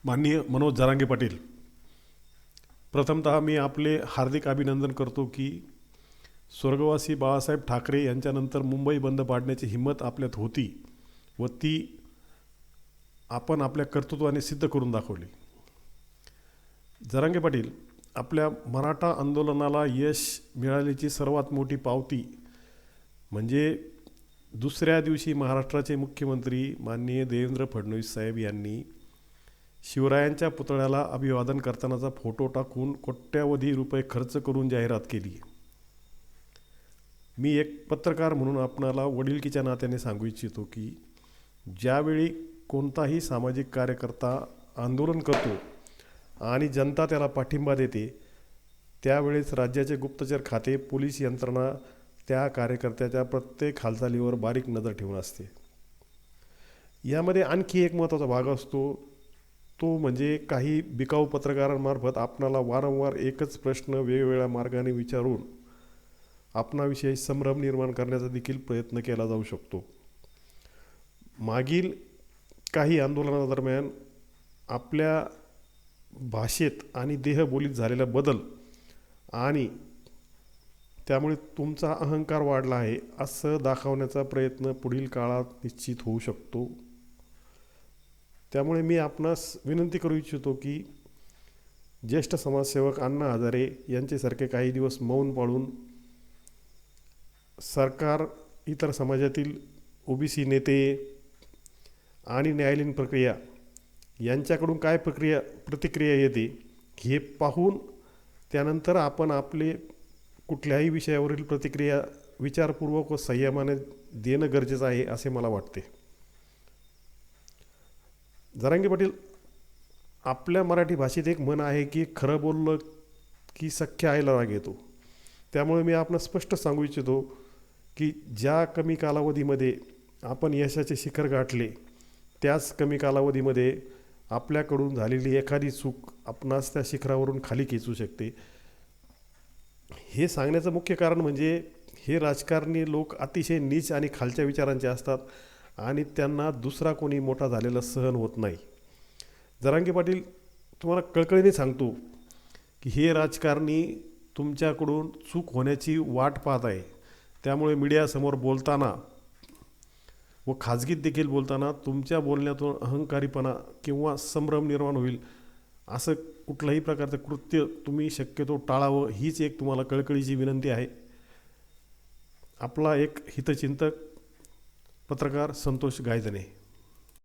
माननीय मनोज जरांगे पाटील, प्रथमतः मी आपले हार्दिक अभिनंदन करतो की स्वर्गवासी बाळासाहेब ठाकरे यांच्यानंतर मुंबई बंद पाडण्याची हिंमत आपल्यात होती व ती आपण आपल्या कर्तृत्वाने सिद्ध करून दाखवली. जरांगे पाटील, आपल्या मराठा आंदोलनाला यश मिळाल्याची सर्वात मोठी पावती म्हणजे दुसऱ्या दिवशी महाराष्ट्राचे मुख्यमंत्री माननीय देवेंद्र फडणवीस साहेब यांनी शिवरायांच्या पुतळ्याला अभिवादन करतानाचा फोटो टाकून कोट्यावधी रुपये खर्च करून जाहिरात केली. मी एक पत्रकार म्हणून आपणाला वडिलकीच्या नात्याने सांगू इच्छितो की ज्यावेळी कोणताही सामाजिक कार्यकर्ता आंदोलन करतो आणि जनता त्याला पाठिंबा देते, त्यावेळेस राज्याचे गुप्तचर खाते, पोलीस यंत्रणा त्या कार्यकर्त्याच्या प्रत्येक हालचालीवर बारीक नजर ठेवून असते. यामध्ये आणखी एक महत्त्वाचा भाग असतो, तो म्हणजे काही बिकाऊ पत्रकारांमार्फत आपणाला वारंवार एकच प्रश्न वेगवेगळ्या मार्गाने विचारून आपणाविषयी संभ्रम निर्माण करण्याचा देखील प्रयत्न केला जाऊ शकतो. मागील काही आंदोलनादरम्यान आपल्या भाषेत आणि देहबोलीत झालेला बदल आणि त्यामुळे तुमचा अहंकार वाढला आहे असं दाखवण्याचा प्रयत्न पुढील काळात निश्चित होऊ शकतो. त्यामुळे मी आपणास विनंती करू इच्छितो की ज्येष्ठ समाजसेवक अण्णा हजारे यांच्यासारखे काही दिवस मौन पाळून सरकार, इतर समाजातील ओबीसी नेते आणि न्यायालयीन प्रक्रिया यांच्याकडून काय प्रतिक्रिया येते हे पाहून त्यानंतर आपण आपले कुठल्याही विषयावरील प्रतिक्रिया विचारपूर्वक व संयमाने देणं गरजेचं आहे असे मला वाटते. जरांगे पाटील, आपल्या मराठी भाषेत एक म्हण आहे की खरं बोललं की सख्या आईला राग येतो. त्यामुळे मी आपण स्पष्ट सांगू इच्छितो की ज्या कमी कालावधीमध्ये आपण यशाचे शिखर गाठले, त्याच कमी कालावधीमध्ये आपल्याकडून झालेली एखादी चूक आपणास त्या शिखरावरून खाली खेचू शकते. हे सांगण्याचं मुख्य कारण म्हणजे हे राजकारणी लोक अतिशय नीच आणि खालच्या विचारांचे असतात आणि त्यांना दुसरा कोणी मोठा झालेला सहन होत नाही. जरांगे पाटील, तुम्हाला कळकळीने सांगतो की हे राजकारणी तुमच्याकडून चूक होण्याची वाट पाहत आहे. त्यामुळे मीडियासमोर बोलताना व खाजगीत देखील बोलताना तुमच्या बोलण्यातून अहंकारीपणा किंवा संभ्रम निर्माण होईल असं कुठल्याही प्रकारचं कृत्य तुम्ही शक्यतो टाळावं, हीच एक तुम्हाला कळकळीची विनंती आहे. आपला एक हितचिंतक पत्रकार संतोष गायधने.